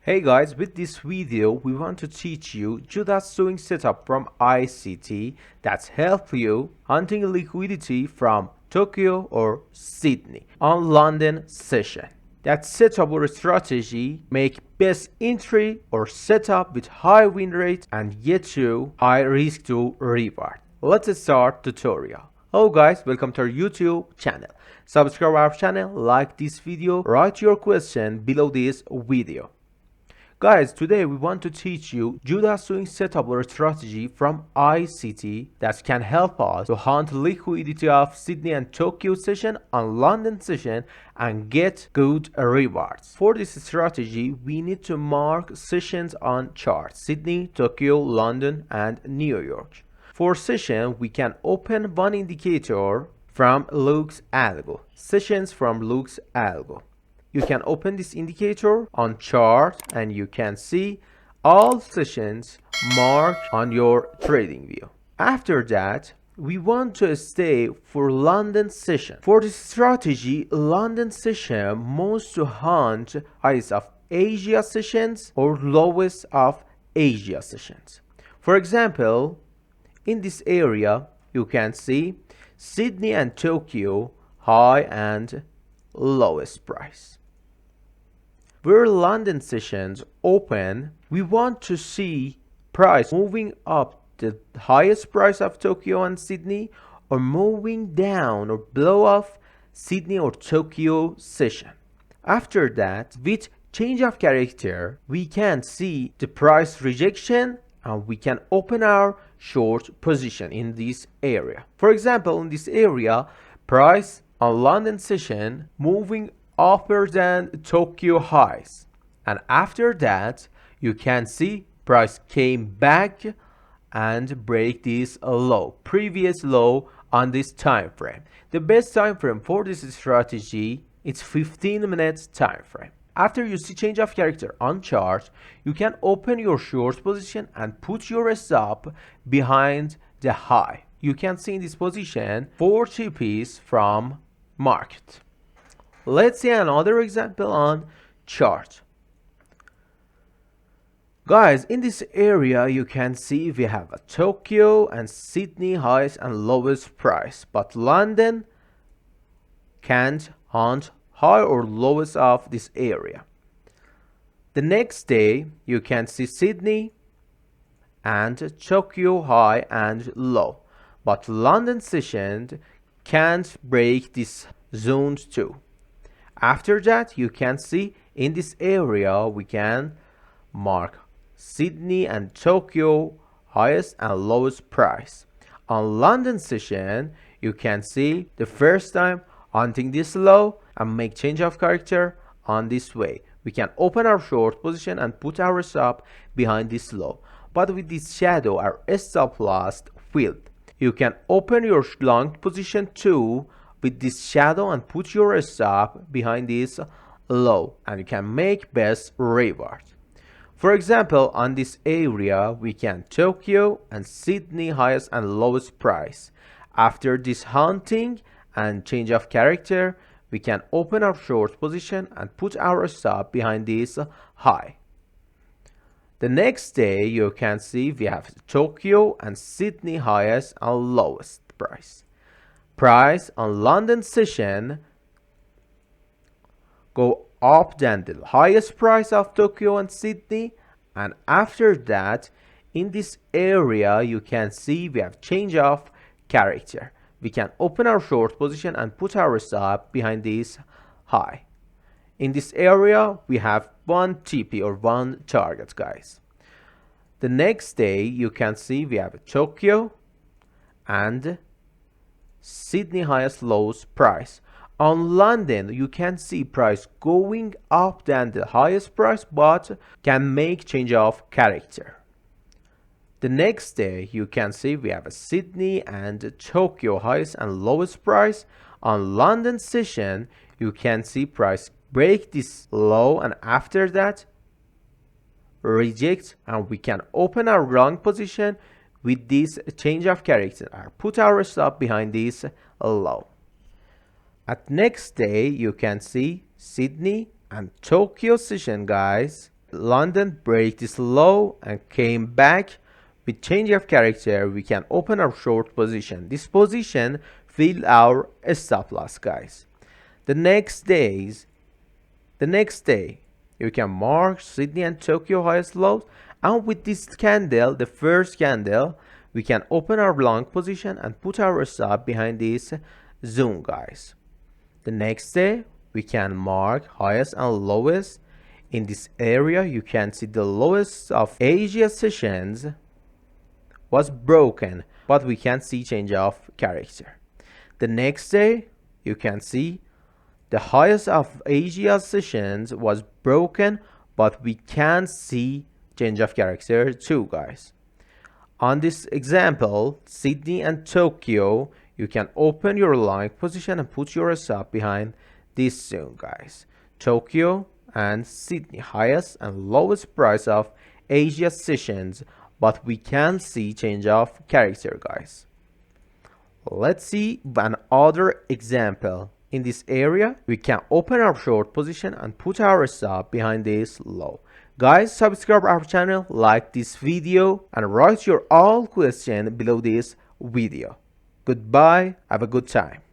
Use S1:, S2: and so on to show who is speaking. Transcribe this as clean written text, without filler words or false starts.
S1: Hey guys, with this video we want to teach you Judas Swing setup from ICT that's help you hunting liquidity from Tokyo or Sydney on London session. That setup or strategy make best entry or setup with high win rate and get to high risk to reward. Let's start tutorial. Hello guys, welcome to our YouTube channel. Subscribe our channel, like this video, write your question below this video. Guys, today we want to teach you Judas Swing setup or strategy from ICT that can help us to hunt liquidity of Sydney and Tokyo session on London session and get good rewards. For this strategy, we need to mark sessions on chart: Sydney, Tokyo, London, and New York. For session, we can open one indicator from Luke's algo, sessions from Luke's algo. You can open this indicator on chart and you can see all sessions marked on your trading view. After that, we want to stay for London session. For this strategy, London session moves to hunt highest of Asia sessions or lowest of Asia sessions. For example, in this area, you can see Sydney and Tokyo high and lowest price. Where London sessions open, we want to see price moving up the highest price of Tokyo and Sydney or moving down or below of Sydney or Tokyo session. After that, with change of character, we can see the price rejection and we can open our short position in this area. For example, in this area, price on London session moving upper than Tokyo highs, and after that you can see price came back and break this low, previous low on this time frame. The best time frame for this strategy is 15 minutes time frame. After you see change of character on chart, you can open your short position and put your stop behind the high. You can see in this position 4 TPs from market. Let's see another example on chart. Guys, in this area you can see we have a Tokyo and Sydney highest and lowest price, but London can't hunt high or lowest of this area. The next day you can see Sydney and Tokyo high and low, but London session can't break this zones too. After that, you can see in this area we can mark Sydney and Tokyo highest and lowest price. On London session, you can see the first time hunting this low and make change of character on this way. We can open our short position and put our stop behind this low. But with this shadow, our stop loss filled. You can open your long position too with this shadow and put your stop behind this low, and you can make best reward. For example, on this area we can Tokyo and Sydney highest and lowest price. After this hunting and change of character, we can open our short position and put our stop behind this high. The next day you can see we have Tokyo and Sydney highest and lowest price. Price on London session go up than the highest price of Tokyo and Sydney, and after that in this area you can see we have change of character. We can open our short position and put our stop behind this high. In this area we have one TP or one target, guys. The next day you can see we have Tokyo and Sydney highest lowest price. On London you can see price going up than the highest price but can make change of character. The next day you can see we have a Sydney and Tokyo highest and lowest price. On London session you can see price break this low and after that reject, and we can open our long position with this change of character or put our stop behind this low. At next day you can see Sydney and Tokyo session, guys. London break this low and came back. With change of character, we can open our short position. This position filled our stop loss, guys. The next day, you can mark Sydney and Tokyo highest lows, and with this candle, the first candle, we can open our long position and put our stop behind this zone, guys. The next day, we can mark highest and lowest. In this area, you can see the lowest of Asia sessions was broken, but we can see change of character. The next day, you can see the highest of Asia sessions was broken, but we can see change of character too, guys. On this example, Sydney and Tokyo, you can open your long position and put your stop behind this zone, guys. Tokyo and Sydney, highest and lowest price of Asia sessions, but we can see change of character, guys. Let's see another example. In this area, we can open our short position and put our stop behind this low. Guys, subscribe our channel, like this video, and write your all question below this video. Goodbye, have a good time.